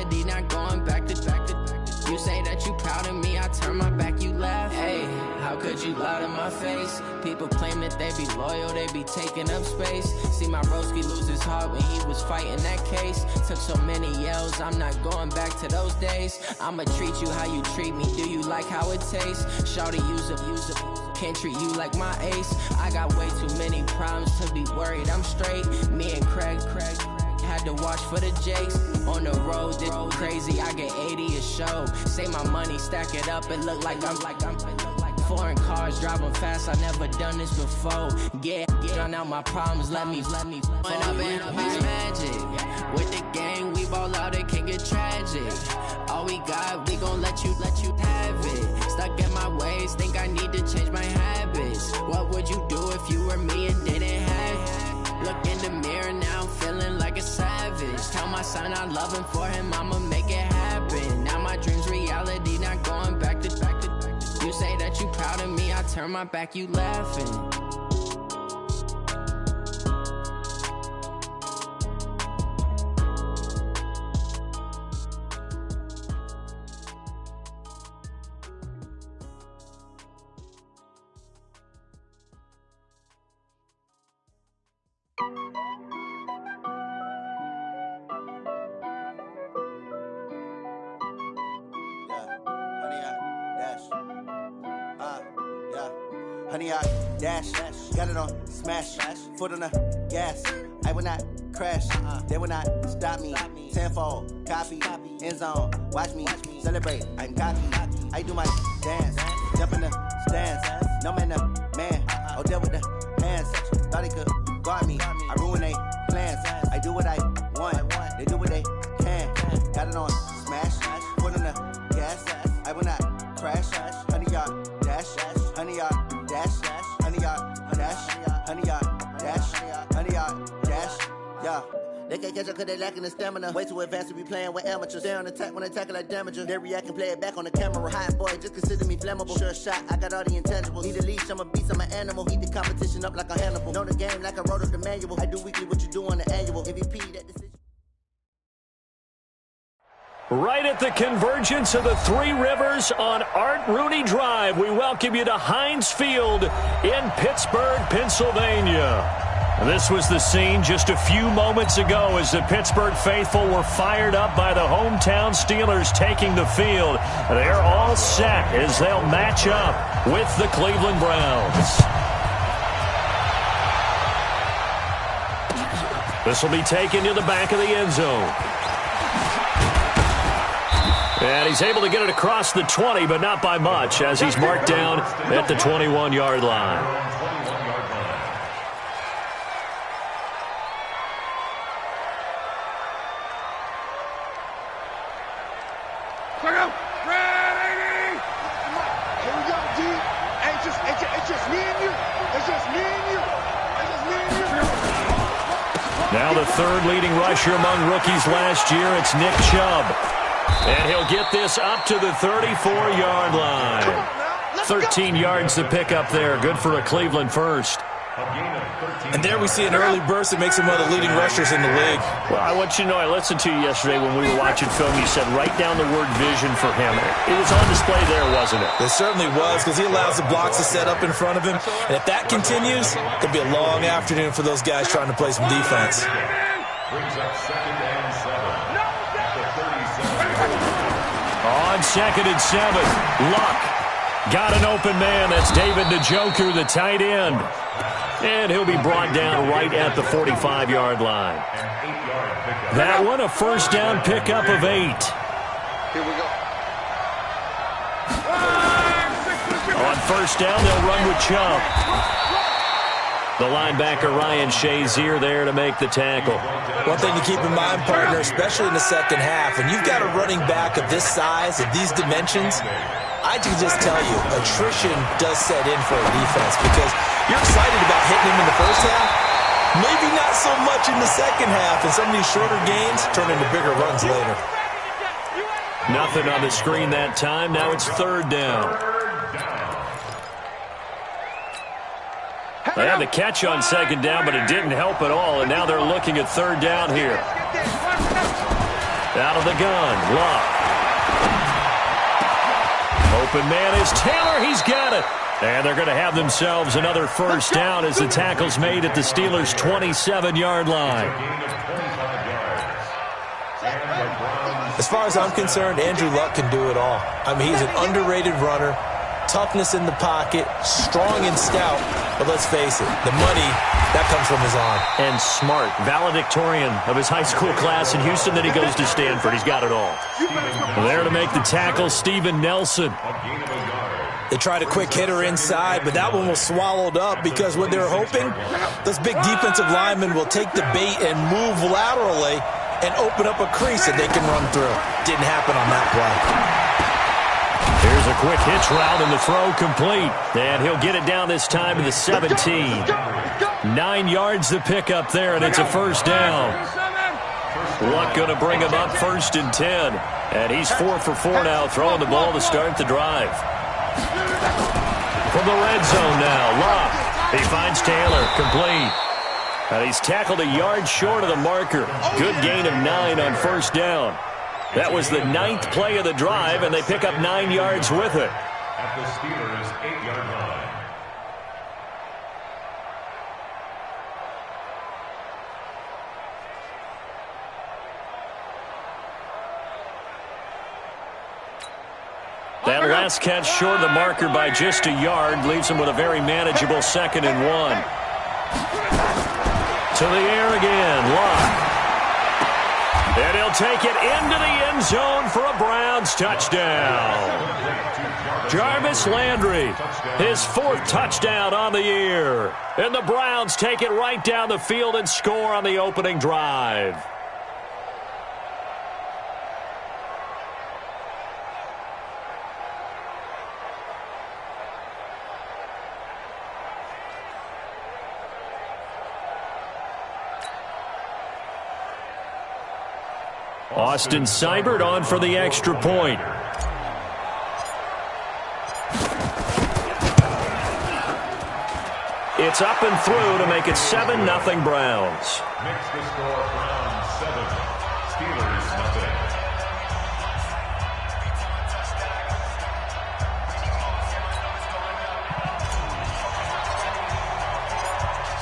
reality, not going back to. You say that you proud of me, I turn my back, you laugh. Hey, how could you lie to my face? People claim that they be loyal, they be taking up space. See my broski lose his heart when he was fighting that case. Took so many yells, I'm not going back to those days. I'ma treat you how you treat me, do you like how it tastes? Shawty, use up, can't treat you like my ace. I got way too many problems to be worried, I'm straight. Me and Craig had to watch for the Jakes. On the road, this crazy, I get 80 a show. Say my money, stack it up, it look like I'm foreign cars, driving fast, I never done this before. Yeah, drown out my problems, let me When up and up is magic. With the gang, we ball out, it can get tragic. All we got, we gon' let you have it. Stuck in my ways, think I need to change my habits. What would you do if you were me and didn't have it? Look in the mirror, now I'm feeling like a savage. Tell my son I love him, for him I'ma make it happen. Now my dream's reality, not going back to. You say that you proud of me, I turn my back, you laughing. Honey, I dash, got it on smash, foot on the gas. I will not crash, they will not stop me. Tenfold, copy, end zone, watch me celebrate. I'm cocky, I do my dance, jump in the stands. No man, oh, deal with the hands. Thought he could guard me, I ruin they plans. I do what I want, they do what they can. Got it on smash, foot on the gas. I will not crash, honey, y'all dash, honey, y'all. Dash, honey, y'all, dash, honey, y'all, dash, honey, y'all, dash, yeah. They can't catch up cause they lacking the stamina. Way too advanced to be playing with amateurs. Stay on attack when they tackle like damager. They react and play it back on the camera. Hot boy, just consider me flammable. Sure shot, I got all the intangibles. Need a leash, I'm a beast, I'm an animal. Heat the competition up like a Hannibal. Know the game like I wrote up the manual. I do weekly what you do on the annual. MVP, that decision. Right at the convergence of the Three Rivers on Art Rooney Drive, we welcome you to Heinz Field in Pittsburgh, Pennsylvania. This was the scene just a few moments ago as the Pittsburgh faithful were fired up by the hometown Steelers taking the field. They're all set as they'll match up with the Cleveland Browns. This will be taken to the back of the end zone. And he's able to get it across the 20, but not by much, as he's marked down at the 21-yard line. Here we go, G. It's just me and you. It's just me and you. It's just me and you. Now the third leading rusher among rookies last year, it's Nick Chubb. And he'll get this up to the 34-yard line. 13 yards to pick up there. Good for a Cleveland first. And there we see an early burst that makes him one of the leading rushers in the league. Well, I want you to know, I listened to you yesterday when we were watching film. You said write down the word vision for him. It was on display there, wasn't it? It certainly was, because he allows the blocks to set up in front of him. And if that continues, it could be a long afternoon for those guys trying to play some defense. Brings up 2nd and 7. On 2nd and 7, Luck got an open man. That's David Njoku, the tight end. And he'll be brought down right at the 45-yard line. That one, a first down pickup of 8. Here we go. On first down, they'll run with Chubb. The linebacker, Ryan Shazier, there to make the tackle. One thing to keep in mind, partner, especially in the second half, when you've got a running back of this size, of these dimensions, I can just tell you, attrition does set in for a defense because you're excited about hitting him in the first half, maybe not so much in the second half, and some of these shorter gains turn into bigger runs later. Nothing on the screen that time. Now it's third down. They had the catch on second down, but it didn't help at all, and now they're looking at third down here. Out of the gun, Luck. Open man is Taylor. He's got it. And they're going to have themselves another first down as the tackle's made at the Steelers' 27-yard line. As far as I'm concerned, Andrew Luck can do it all. I mean, he's an underrated runner, toughness in the pocket, strong and stout. But let's face it, the money, that comes from his arm. And smart, valedictorian of his high school class in Houston. Then he goes to Stanford. He's got it all. There to make the tackle, Steven Nelson. They tried a quick hitter inside, but that one was swallowed up because what they were hoping, those big defensive linemen will take the bait and move laterally and open up a crease that they can run through. Didn't happen on that play. Here's a quick hitch route and the throw complete. And he'll get it down this time to the 17. 9 yards to pick up there, and it's a first down. Luck going to bring him up 1st and 10. And he's 4 for 4 now, throwing the ball to start the drive. From the red zone now, Luck. He finds Taylor, complete. And he's tackled a yard short of the marker. Good gain of 9 on first down. That was the 9th play of the drive, and they pick up 9 yards with it. At the Steelers' 8-yard line. That last catch short of the marker by just a yard leaves him with a very manageable 2nd and 1. To the air again, Luck. And he'll take it into the end zone for a Browns touchdown. Jarvis Landry, his 4th touchdown on the year. And the Browns take it right down the field and score on the opening drive. Austin Seibert on for the extra point. It's up and through to make it 7-0 Browns. Makes the score Browns 7, Steelers nothing.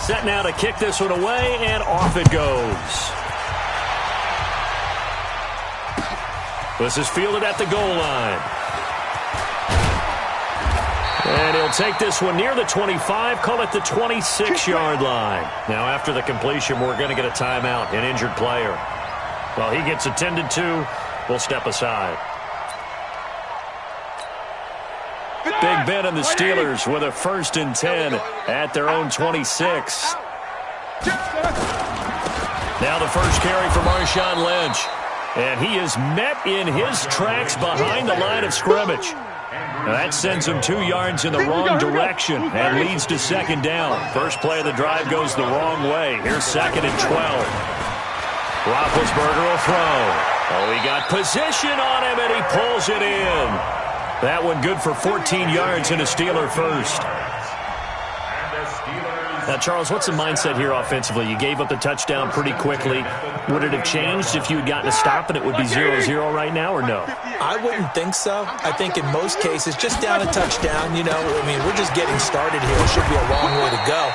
Set now to kick this one away, and off it goes. This is fielded at the goal line. And he'll take this one near the 25, call it the 26-yard line. Now, after the completion, we're going to get a timeout, an injured player. While he gets attended to, we'll step aside. Big Ben and the Steelers with a 1st and 10 at their own 26. Now the first carry for Marshawn Lynch. And he is met in his tracks behind the line of scrimmage. Now that sends him 2 yards in the wrong direction and leads to 2nd down. First play of the drive goes the wrong way. Here's 2nd and 12. Roethlisberger will throw. Oh, he got position on him, and he pulls it in. That one good for 14 yards and a Steeler first. Now, Charles, what's the mindset here offensively? You gave up the touchdown pretty quickly. Would it have changed if you had gotten a stop and it would be 0-0 right now, or no? I wouldn't think so. I think in most cases, just down a touchdown, you know, I mean, we're just getting started here. It should be a long way to go.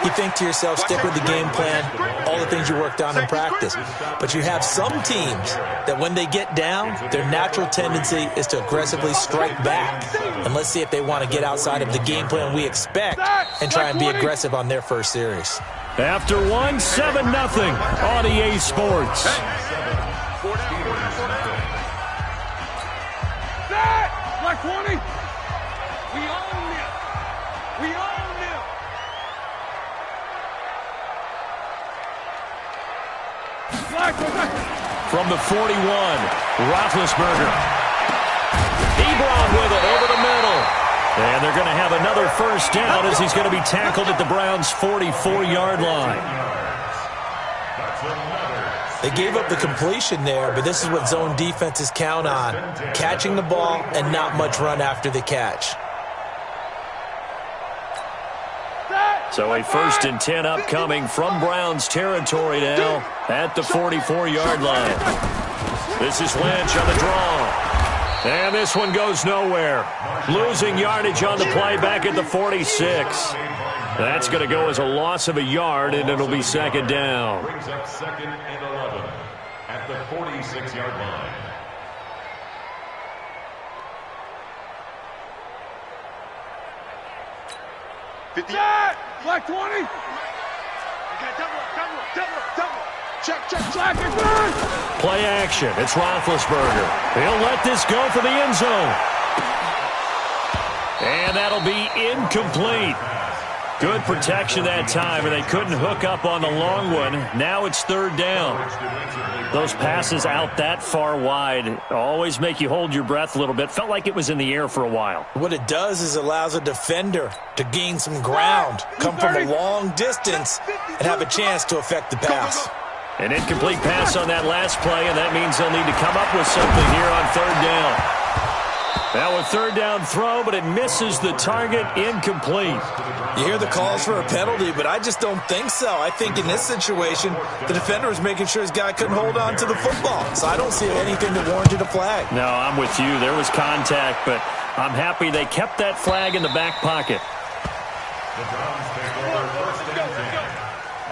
You think to yourself, stick with the game plan, all the things you worked on in practice. But you have some teams that when they get down, their natural tendency is to aggressivly strike back. And let's see if they want to get outside of the game plan we expect and try and be aggressive on their first series. After 1, 7-0 on EA Sports. Black 20. We own them. We own them. From the 41, Roethlisberger. Ebron with it over the middle. And they're going to have another first down as he's going to be tackled at the Browns' 44-yard line. They gave up the completion there, but this is what zone defenses count on. Catching the ball and not much run after the catch. So a 1st and 10 upcoming from Browns territory now at the 44-yard line. This is Lynch on the draw. And this one goes nowhere. Losing yardage on the play back at the 46. That's going to go as a loss of a yard, and it'll be second down. Brings up 2nd and 11 at the 46-yard line. Black 20. Okay, double. Check. Play action. It's Roethlisberger. He'll let this go for the end zone. And that'll be incomplete. Good protection that time, and they couldn't hook up on the long one. Now it's third down. Those passes out that far wide always make you hold your breath a little bit. Felt like it was in the air for a while. What it does is it allows a defender to gain some ground, come from a long distance, and have a chance to affect the pass. An incomplete pass on that last play, and that means they'll need to come up with something here on third down. Now a third down throw, but it misses the target, incomplete. You hear the calls for a penalty, but I just don't think so. I think in this situation, the defender was making sure his guy couldn't hold on to the football. So I don't see anything that warranted a flag. No, I'm with you. There was contact, but I'm happy they kept that flag in the back pocket. The Browns take over 1st and 10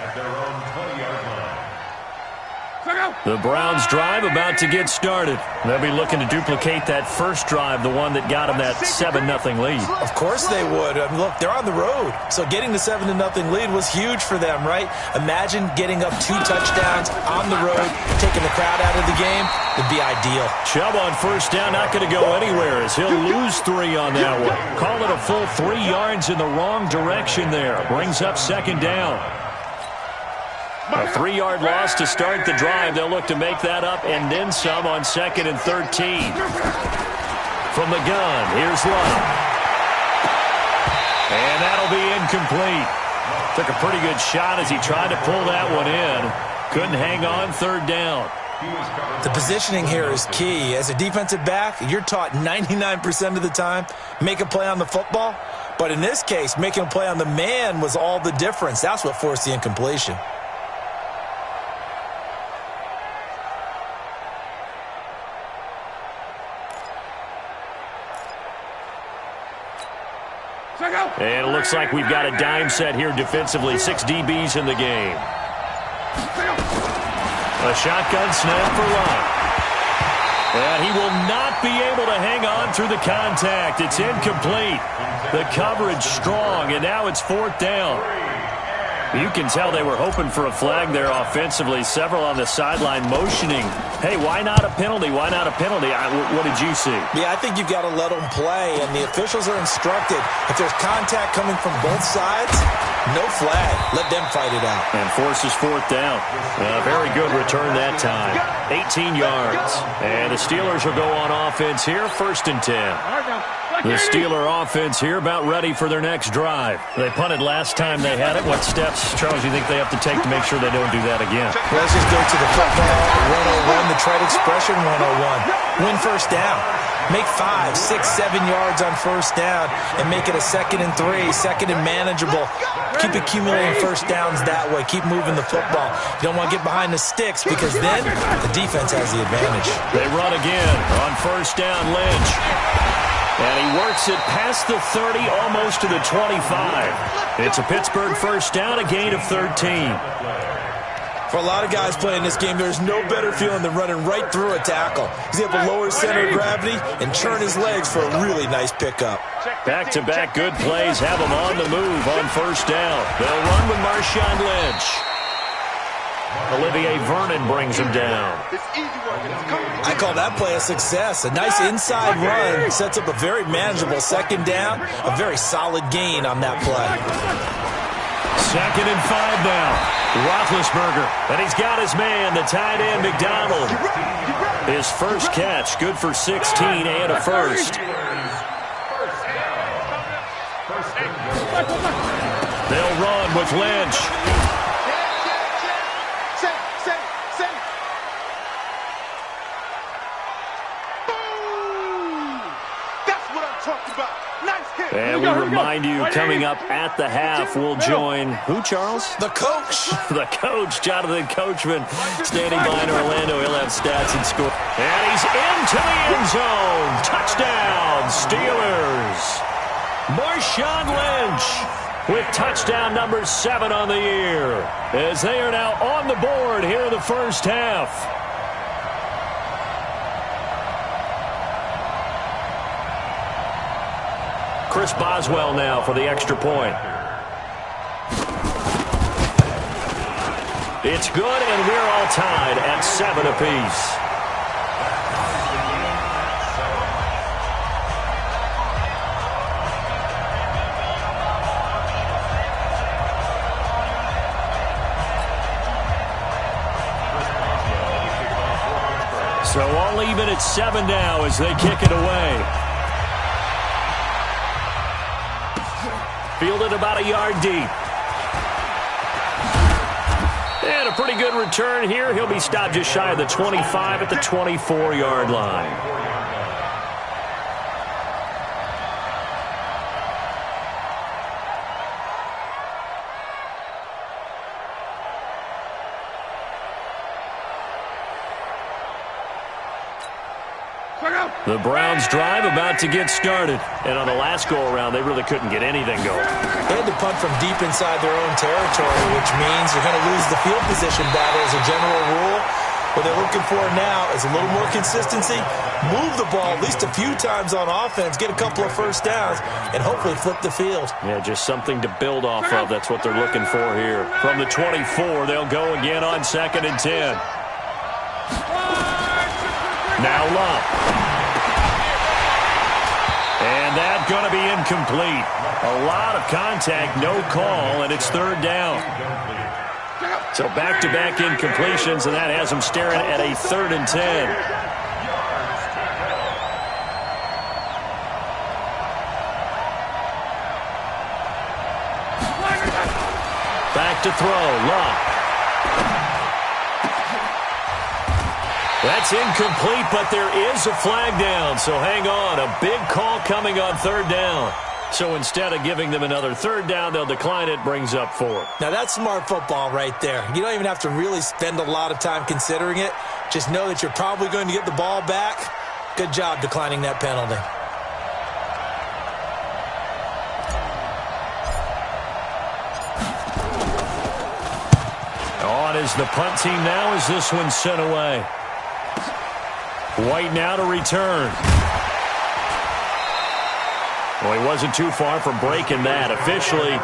at their own 20-yard line. The Browns drive about to get started. They'll be looking to duplicate that first drive, the one that got them that 7-0 lead. Of course they would. I mean, look, they're on the road. So getting the 7-0 lead was huge for them, right? Imagine getting up 2 touchdowns on the road, taking the crowd out of the game. Would be ideal. Chubb on first down, not going to go anywhere as he'll lose 3 on that one. Call it a full 3 yards in the wrong direction there. Brings up second down. A 3-yard loss to start the drive. They'll look to make that up and then some on 2nd and 13. From the gun, here's Love. And that'll be incomplete. Took a pretty good shot as he tried to pull that one in. Couldn't hang on, third down. The positioning here is key. As a defensive back, you're taught 99% of the time, make a play on the football. But in this case, making a play on the man was all the difference. That's what forced the incompletion. And it looks like we've got a dime set here defensively. 6 DBs in the game. A shotgun snap for Love. And he will not be able to hang on through the contact. It's incomplete. The coverage strong, and now it's 4th down. You can tell they were hoping for a flag there offensively. Several on the sideline motioning. Hey, why not a penalty? Why not a penalty? What did you see? Yeah, I think you've got to let them play, and the officials are instructed. If there's contact coming from both sides, no flag. Let them fight it out. And forces 4th down. Very good return that time. 18 yards. And the Steelers will go on offense here, 1st and 10. The Steeler offense here about ready for their next drive. They punted last time they had it. What steps, Charles, you think they have to take to make sure they don't do that again? Let's just go to the football 101, the trade expression 101. Win first down. Make 5, 6, 7 yards on first down and make it a 2nd and 3, 2nd and manageable. Keep accumulating first downs that way. Keep moving the football. You don't want to get behind the sticks because then the defense has the advantage. They run again on first down, Lynch. And he works it past the 30, almost to the 25. It's a Pittsburgh first down, a gain of 13. For a lot of guys playing this game, there's no better feeling than running right through a tackle. He's able to lower his center of gravity and turn his legs for a really nice pickup. Back-to-back good plays have him on the move on first down. They'll run with Marshawn Lynch. Olivier Vernon brings him down. I call that play a success. A nice inside run sets up a very manageable 2nd down. A very solid gain on that play. 2nd and 5 now. Roethlisberger, and he's got his man, the tight end, McDonald. His first catch, good for 16 and a first. They'll run with Lynch. And we remind you, coming up at the half, we'll join who, Charles? The coach. The coach, Jonathan Coachman, standing by in Orlando. He'll have stats and score. And he's into the end zone. Touchdown, Steelers. Marshawn Lynch with touchdown number 7 on the year, as they are now on the board here in the first half. Chris Boswell now for the extra point. It's good, and we're all tied at 7 apiece. So all even at 7 now as they kick it away. Fielded about a yard deep. And a pretty good return here. He'll be stopped just shy of the 25 at the 24-yard line. The Browns drive about to get started. And on the last go-around, they really couldn't get anything going. They had to punt from deep inside their own territory, which means you're going to lose the field position battle as a general rule. What they're looking for now is a little more consistency, move the ball at least a few times on offense, get a couple of first downs, and hopefully flip the field. Yeah, just something to build off of. That's what they're looking for here. From the 24, they'll go again on 2nd and 10. Now Lump. And that's going to be incomplete. A lot of contact, no call, and it's 3rd down. So back-to-back incompletions, and that has them staring at a 3rd and 10. Back to throw, Lump. That's incomplete, but there is a flag down, so hang on. A big call coming on 3rd down. So instead of giving them another 3rd down, they'll decline it, brings up 4. Now that's smart football right there. You don't even have to really spend a lot of time considering it. Just know that you're probably going to get the ball back. Good job declining that penalty. On is the punt team now as this one's sent away. White now to return. Well, he wasn't too far from breaking that. Officially,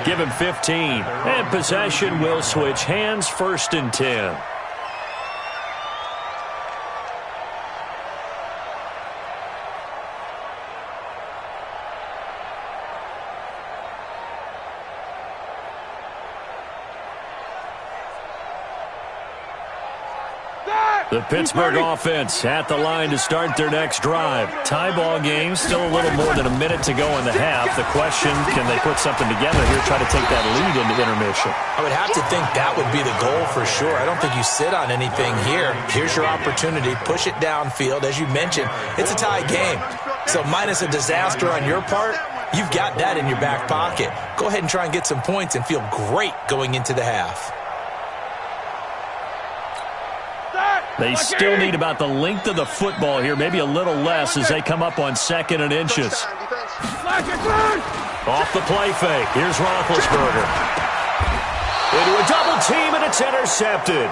give him 15. And possession will switch hands, 1st and 10. The Pittsburgh offense at the line to start their next drive. Tie ball game, still a little more than a minute to go in the half. The question, can they put something together here, try to take that lead into intermission? I would have to think that would be the goal for sure. I don't think you sit on anything here. Here's your opportunity. Push it downfield. As you mentioned, it's a tie game. So minus a disaster on your part, you've got that in your back pocket. Go ahead and try and get some points and feel great going into the half. They still need about the length of the football here, maybe a little less as they come up on 2nd and inches. Off the play fake. Here's Roethlisberger. Into a double team, and it's intercepted.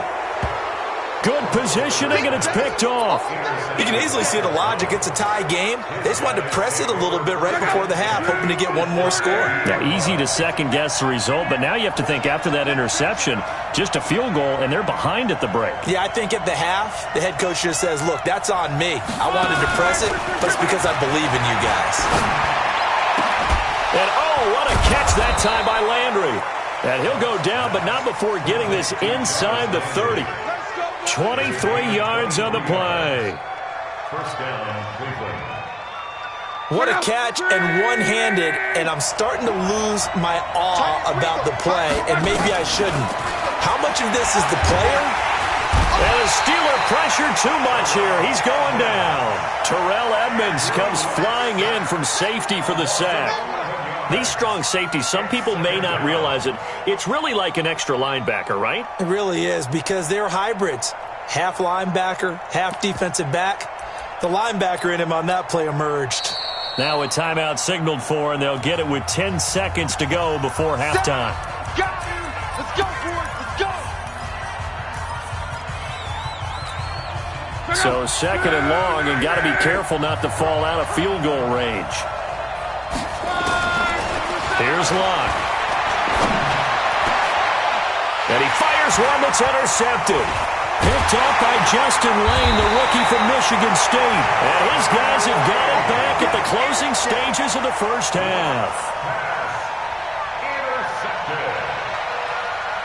Good positioning, and it's picked off. You can easily see the logic. It's a tie game. They just wanted to press it a little bit right before the half, hoping to get one more score. Yeah, easy to second-guess the result, but now you have to think after that interception, just a field goal, and they're behind at the break. Yeah, I think at the half, the head coach just says, look, that's on me. I wanted to press it, but it's because I believe in you guys. And, oh, what a catch that time by Landry. And he'll go down, but not before getting this inside the 30. 23 yards on the play. 1st down, Cleveland. What a catch, and one-handed, and I'm starting to lose my awe about the play, and maybe I shouldn't. How much of this is the player? And the Steeler pressure too much here. He's going down. Terrell Edmonds comes flying in from safety for the sack. These strong safeties, some people may not realize it. It's really like an extra linebacker, right? It really is, because they're hybrids. Half linebacker, half defensive back. The linebacker in him on that play emerged. Now a timeout signaled for, and they'll get it with 10 seconds to go before halftime. Got him. Let's go, boys. Let's go. So second and long, and got to be careful not to fall out of field goal range. Here's Locke. And he fires one that's intercepted. Picked up by Justin Lane, the rookie from Michigan State. And his guys have got it back at the closing stages of the first half. Intercepted.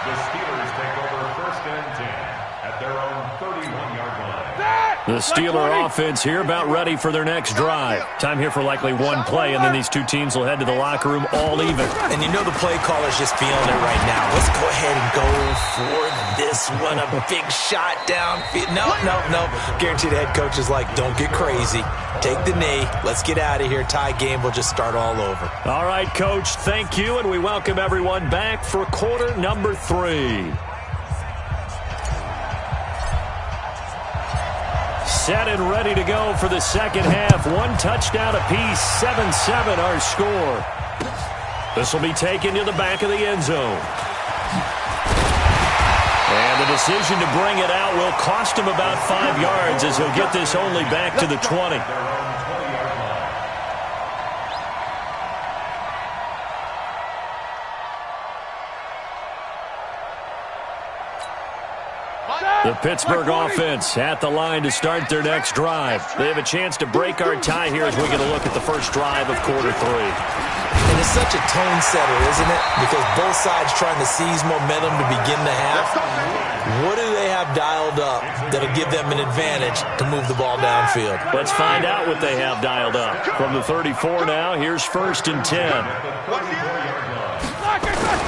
The Steelers take over first and 10 at their own 31-yard line. The Steeler offense here about ready for their next drive. Time here for likely one play, and then these two teams will head to the locker room all even. And you know the play caller's just feeling it right now. Let's go ahead and go for this one. A big shot downfield. No. Guaranteed the head coach is like, don't get crazy. Take the knee. Let's get out of here. Tie game. We'll just start all over. All right, Coach, thank you, and we welcome everyone back for quarter number 3. Set and ready to go for the second half. One touchdown apiece, 7-7 our score. This will be taken to the back of the end zone. And the decision to bring it out will cost him about 5 yards, as he'll get this only back to the 20. The Pittsburgh offense at the line to start their next drive. They have a chance to break our tie here as we get a look at the first drive of quarter 3. And it's such a tone setter, isn't it? Because both sides trying to seize momentum to begin the half. What do they have dialed up that'll give them an advantage to move the ball downfield? Let's find out what they have dialed up. From the 34 now, here's first and 10.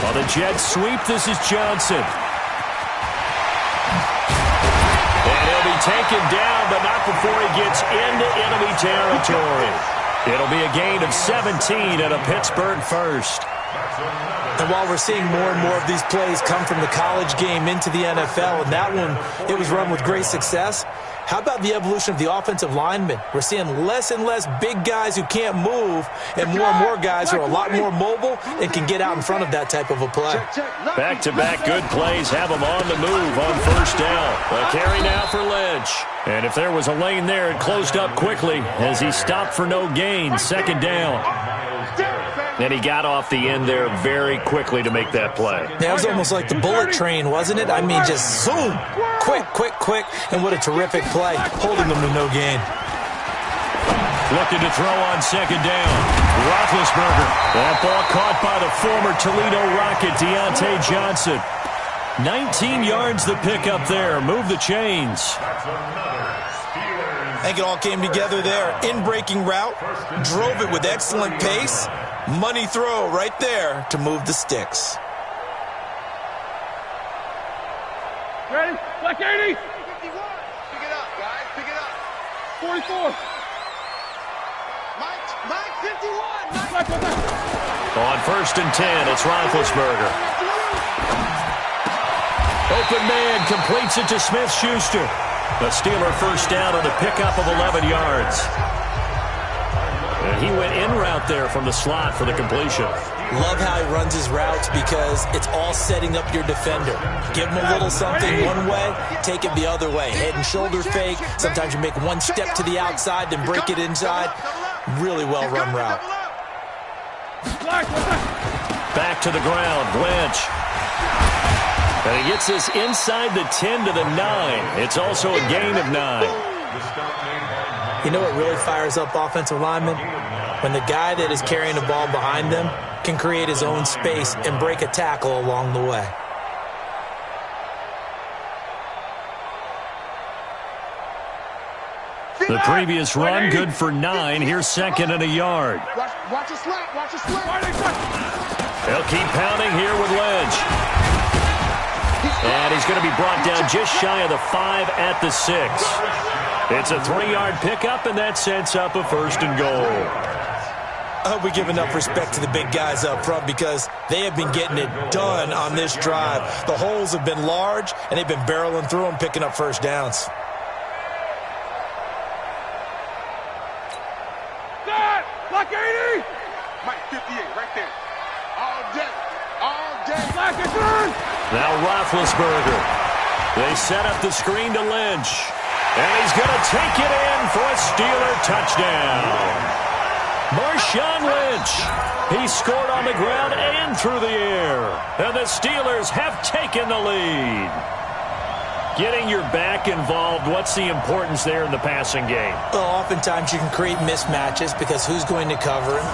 On the jet sweep, this is Johnson. And he'll be taken down, but not before he gets into enemy territory. It'll be a gain of 17 and a Pittsburgh first. And while we're seeing more and more of these plays come from the college game into the NFL, and that one, it was run with great success, how about the evolution of the offensive linemen? We're seeing less and less big guys who can't move and more guys who are a lot more mobile and can get out in front of that type of a play. Back-to-back good plays have them on the move on first down. A carry now for Lynch. And if there was a lane there, it closed up quickly as he stopped for no gain. Second down. And he got off the end there very quickly to make that play. That was almost like the bullet train, wasn't it? I mean, just zoom. Quick. And what a terrific play, holding them to no gain. Looking to throw on second down. Roethlisberger. That ball caught by the former Toledo Rocket, Deontay Johnson. 19 yards the pickup there. Move the chains. I think it all came together there. In-breaking route. Drove it with excellent pace. Money throw right there to move the sticks. Ready? Black 80. 51. Pick it up, guys. Pick it up. 44. Mike 51. On first and 10, it's Roethlisberger. Open man completes it to Smith-Schuster. The Steeler first down on a pickup of 11 yards. And he went in route there from the slot for the completion. Love how he runs his routes because it's all setting up your defender. Give him a little something one way, take it the other way. Head and shoulder fake. Sometimes you make one step to the outside, then break it inside. Really well-run route. Back to the ground, Lynch. And he gets this inside the 10 to the 9. It's also a gain of 9. You know what really fires up offensive linemen? When the guy that is carrying the ball behind them can create his own space and break a tackle along the way. The previous run, good for 9. Here's second and a yard. Watch a slant. Watch a slant. They'll keep pounding here with Lynch. And he's going to be brought down just shy of the 5 at the 6. It's a 3-yard pickup, and that sets up a 1st and goal. I hope we give enough respect to the big guys up front because they have been getting it done on this drive. The holes have been large, and they've been barreling through them, picking up 1st downs. Block 80! Mike 58, right there. All day. All day. Black and turn! Now Roethlisberger. They set up the screen to Lynch. And he's going to take it in for a Steeler touchdown. Marshawn Lynch. He scored on the ground and through the air. And the Steelers have taken the lead. Getting your back involved, what's the importance there in the passing game? Well, oftentimes you can create mismatches because who's going to cover him?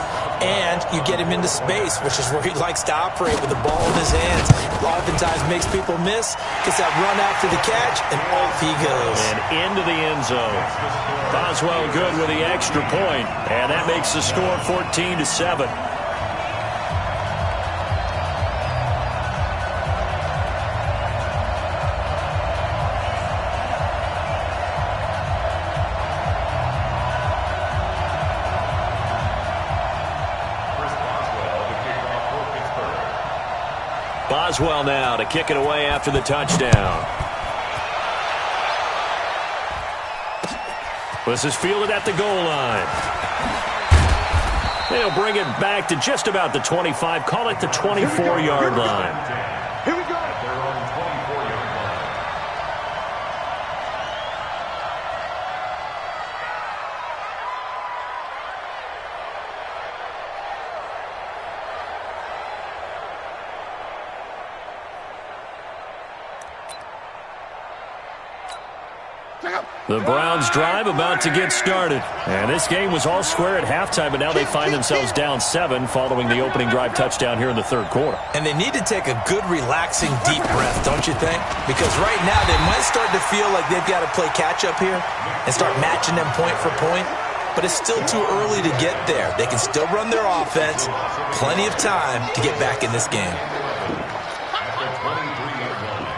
And you get him into space, which is where he likes to operate with the ball in his hands. Oftentimes makes people miss, gets that run after the catch, and off he goes. And into the end zone. Boswell good with the extra point, and that makes the score 14-7. Boswell now to kick it away after the touchdown. This is fielded at the goal line. They'll bring it back to just about the 25, call it the 24-yard line. Here we go. Their own 24-yard line. The Browns drive about to get started. And this game was all square at halftime, but now they find themselves down 7 following the opening drive touchdown here in the 3rd quarter. And they need to take a good, relaxing, deep breath, don't you think? Because right now they might start to feel like they've got to play catch-up here and start matching them point for point. But it's still too early to get there. They can still run their offense. Plenty of time to get back in this game. At the 23-yard line.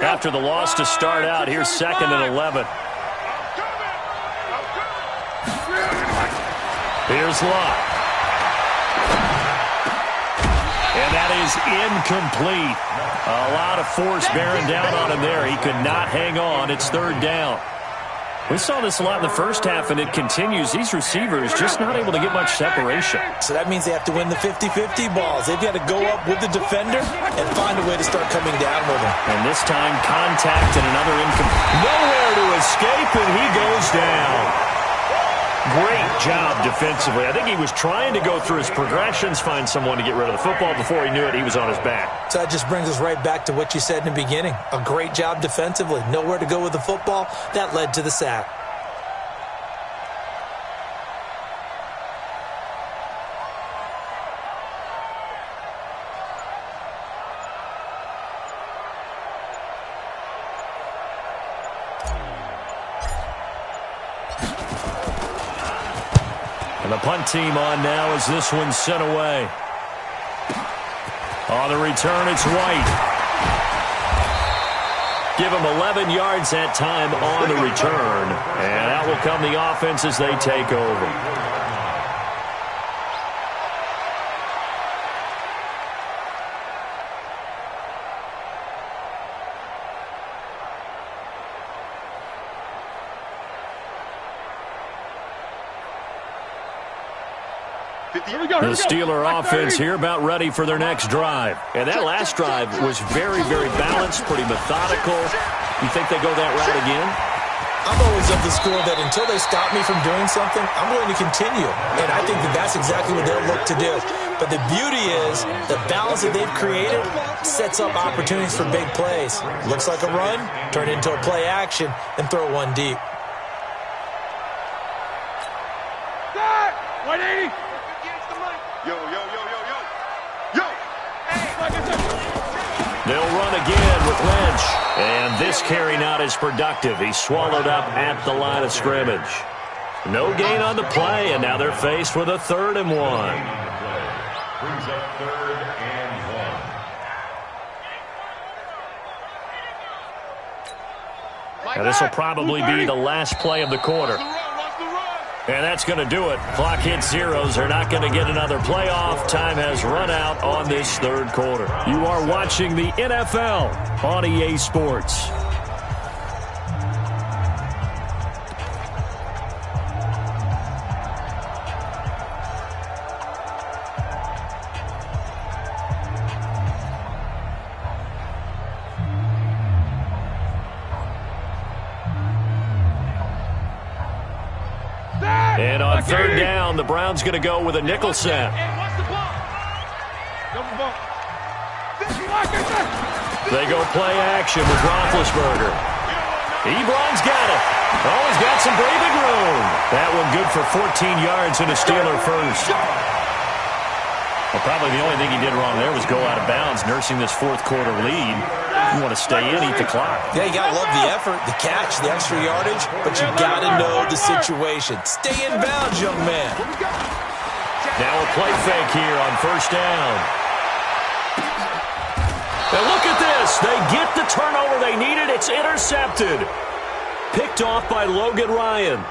After the loss to start out, here's 2nd and 11. Here's Lott. And that is incomplete. A lot of force bearing down on him there. He could not hang on. It's 3rd down. We saw this a lot in the first half, and it continues. These receivers just not able to get much separation. So that means they have to win the 50-50 balls. They've got to go up with the defender and find a way to start coming down with him. And this time, contact and another incomplete. Nowhere to escape, and he goes down. Great job defensively. I think he was trying to go through his progressions, find someone to get rid of the football. Before he knew it, he was on his back. So that just brings us right back to what you said in the beginning. A great job defensively. Nowhere to go with the football. That led to the sack. And the punt team on now as this one's sent away. On the return, it's White. Give him 11 yards that time on the return. And out will come the offense as they take over. The Steeler offense here about ready for their next drive. And that last drive was very, very balanced, pretty methodical. You think they go that route again? I'm always of the school that until they stop me from doing something, I'm going to continue. And I think that that's exactly what they'll look to do. But the beauty is the balance that they've created sets up opportunities for big plays. Looks like a run, turn it into a play action, and throw one deep. 180. Yo, yo, yo, yo, yo. Yo. They'll run again with Lynch. And this carry not as productive. He's swallowed up at the line of scrimmage. No gain on the play, and now they're faced with a 3rd and 1. Brings up 3rd and 1. Now this will probably be the last play of the quarter. And that's going to do it. Clock hits zeros. They're not going to get another playoff. Time has run out on this 3rd quarter. You are watching the NFL on EA Sports. And on 3rd down, the Browns going to go with a nickel set. They go play action with Roethlisberger. Ebron's got it. Oh, he's got some breathing room. That one good for 14 yards and a Steeler first. Well, probably the only thing he did wrong there was go out of bounds, nursing this 4th quarter lead. You want to stay in, eat the clock. Yeah, you got to love the effort, the catch, the extra yardage, but you got to know the situation. Stay in bounds, young man. Now a play fake here on 1st down. And look at this. They get the turnover they needed. It's intercepted. Picked off by Logan Ryan.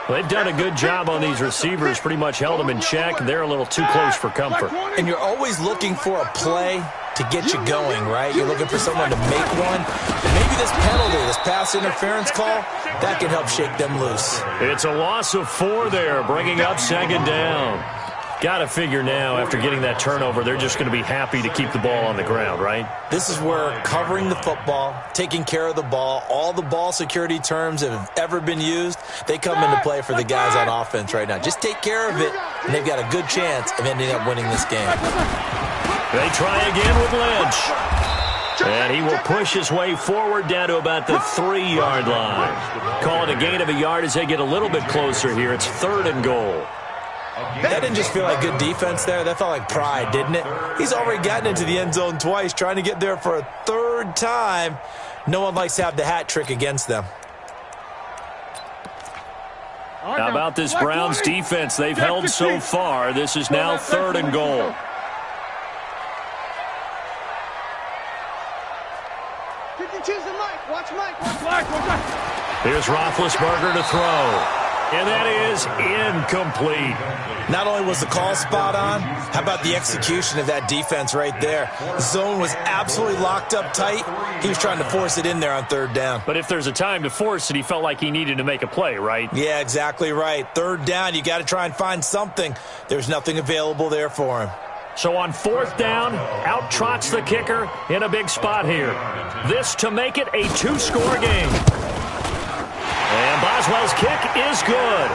They've done a good job on these receivers, pretty much held them in check. They're a little too close for comfort. And you're always looking for a play to get you going, right? You're looking for someone to make one. And maybe this penalty, this pass interference call, that can help shake them loose. It's a loss of 4 there, bringing up 2nd down. Got to figure now, after getting that turnover, they're just going to be happy to keep the ball on the ground, right? This is where covering the football, taking care of the ball, all the ball security terms that have ever been used, they come into play for the guys on offense right now. Just take care of it, and they've got a good chance of ending up winning this game. They try again with Lynch. And he will push his way forward down to about the 3-yard line. Call it a gain of a yard as they get a little bit closer here. It's 3rd and goal. That didn't just feel like good defense there. That felt like pride, didn't it? He's already gotten into the end zone twice, trying to get there for a 3rd time. No one likes to have the hat trick against them. How about this Browns defense? They've held so far. This is now 3rd and goal. Here's Roethlisberger to throw. And that is incomplete. Not only was the call spot on, how about the execution of that defense right there? The zone was absolutely locked up tight. He was trying to force it in there on 3rd down. But if there's a time to force it, he felt like he needed to make a play, right? Yeah, exactly right. 3rd down, you got to try and find something. There's nothing available there for him. So on 4th down, out trots the kicker in a big spot here. This to make it a 2-score game. And Boswell's kick is good.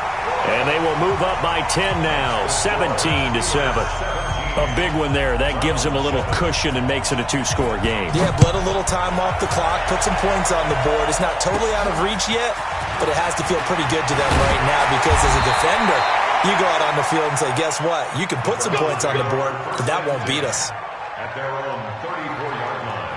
And they will move up by 10 now, 17-7. A big one there. That gives them a little cushion and makes it a 2-score game. Yeah, bled a little time off the clock, put some points on the board. It's not totally out of reach yet, but it has to feel pretty good to them right now because as a defender, you go out on the field and say, guess what? You can put some points on the board, but that won't beat us. At their own 34-yard line.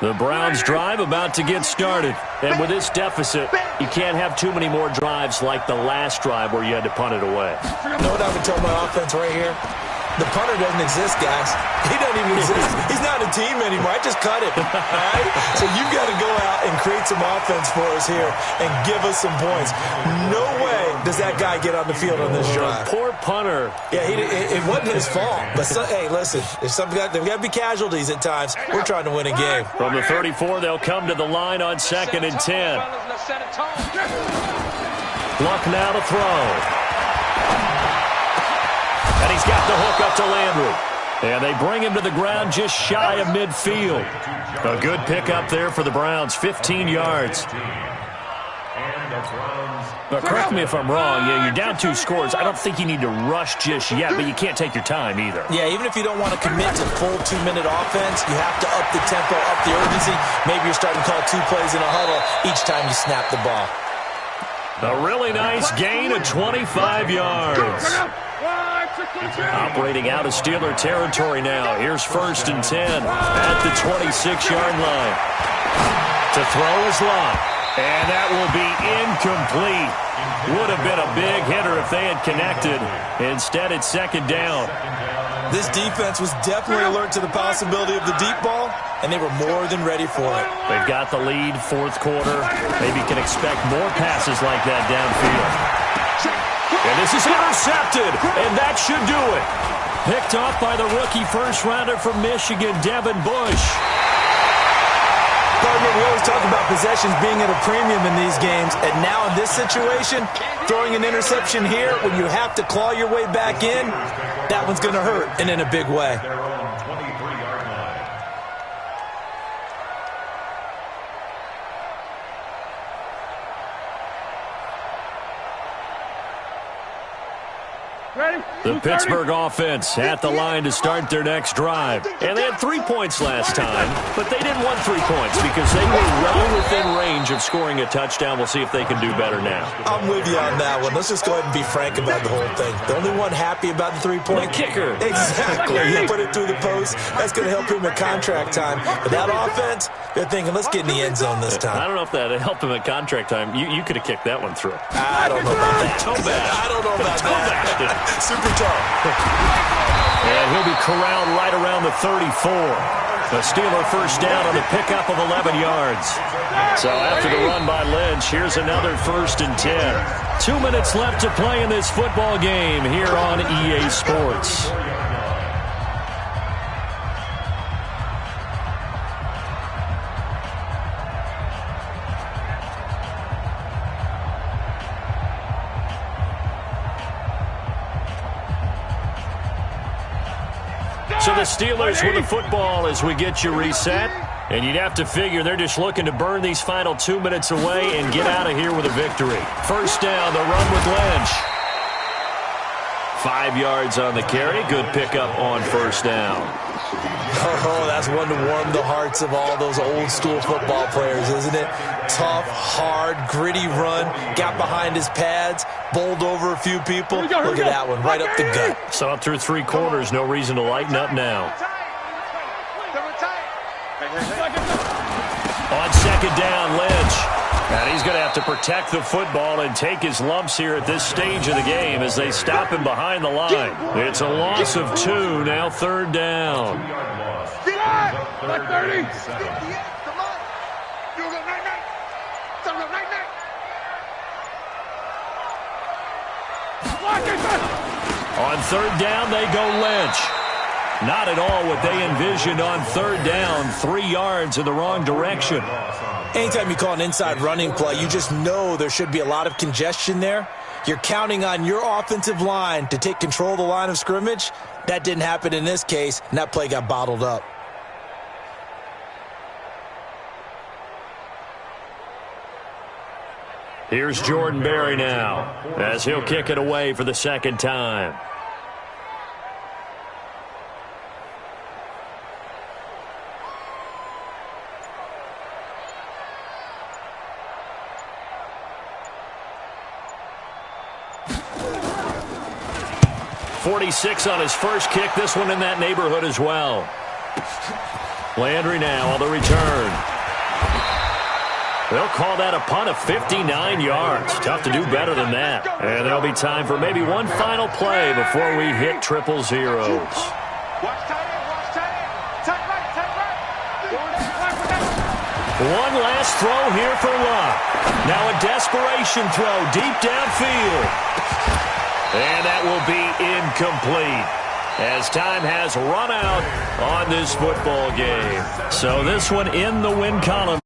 The Browns drive about to get started. And with this deficit, you can't have too many more drives like the last drive where you had to punt it away. You know what I would tell my offense right here? The punter doesn't exist, guys. He doesn't even exist. He's not a team anymore. I just cut him. All right? So you've got to go out and create some offense for us here and give us some points. No way does that guy get on the field on this drive. Poor punter. Yeah, it wasn't his fault. But, hey, listen, there's got to be casualties at times. We're trying to win a game. From the 34, they'll come to the line on 2nd and 10. Luck now to throw. And he's got the hook up to Landry. And they bring him to the ground just shy of midfield. A good pickup there for the Browns, 15 yards. Now, correct me if I'm wrong. Yeah, you're down 2 scores. I don't think you need to rush just yet, but you can't take your time either. Yeah, even if you don't want to commit to full 2-minute offense, you have to up the tempo, up the urgency. Maybe you're starting to call 2 plays in a huddle each time you snap the ball. A really nice gain of 25 yards. Operating out of Steeler territory now. Here's 1st and 10 at the 26-yard line. To throw is Love. And that will be incomplete. Would have been a big hitter if they had connected. Instead, it's second down. This defense was definitely alert to the possibility of the deep ball, and they were more than ready for it. They've got the lead, fourth quarter. Maybe can expect more passes like that downfield. And this is intercepted, and that should do it. Picked off by the rookie first-rounder from Michigan, Devin Bush. Partner, we always talk about possessions being at a premium in these games, and now in this situation, throwing an interception here when you have to claw your way back in, that one's going to hurt, and in a big way. Their own 23-yard line. Ready? The Pittsburgh offense at the line to start their next drive. And they had 3 points last time, but they didn't want 3 points because they were well within range of scoring a touchdown. We'll see if they can do better now. I'm with you on that one. Let's just go ahead and be frank about the whole thing. The only one happy about the 3-point? The kicker. Exactly. He put it through the post. That's going to help him at contract time. But that offense, they're thinking, let's get in the end zone this time. I don't know if that helped him at contract time. You could have kicked that one through. I don't know about that. Toe bash. I don't know about that. Super tough. And he'll be corralled right around the 34. The Steeler first down on the pickup of 11 yards. So after the run by Lynch, here's another 1st and 10. 2 minutes left to play in this football game here on EA Sports. So the Steelers with the football as we get you reset. And you'd have to figure they're just looking to burn these final 2 minutes away and get out of here with a victory. First down, the run with Lynch. 5 yards on the carry. Good pickup on first down. Oh, that's one to warm the hearts of all those old-school football players, isn't it? Tough, hard, gritty run. Got behind his pads, bowled over a few people. Look at that one, right up the gut. So up through 3 quarters, no reason to lighten up now. On second down, Lynch. And he's going to have to protect the football and take his lumps here at this stage of the game as they stop him behind the line. It's a loss of 2, now third down. Like 30. On third down, they go Lynch. Not at all what they envisioned on third down. 3 yards in the wrong direction. Anytime you call an inside running play, you just know there should be a lot of congestion there. You're counting on your offensive line to take control of the line of scrimmage. That didn't happen in this case, and that play got bottled up. Here's Jordan Berry now as he'll kick it away for the second time. .46 on his first kick. This one in that neighborhood as well. Landry now on the return. They'll call that a punt of 59 yards. Tough to do better than that. And there'll be time for maybe one final play before we hit 000. One last throw here for Luck. Now a desperation throw deep downfield. And that will be incomplete as time has run out on this football game. So this one in the win column.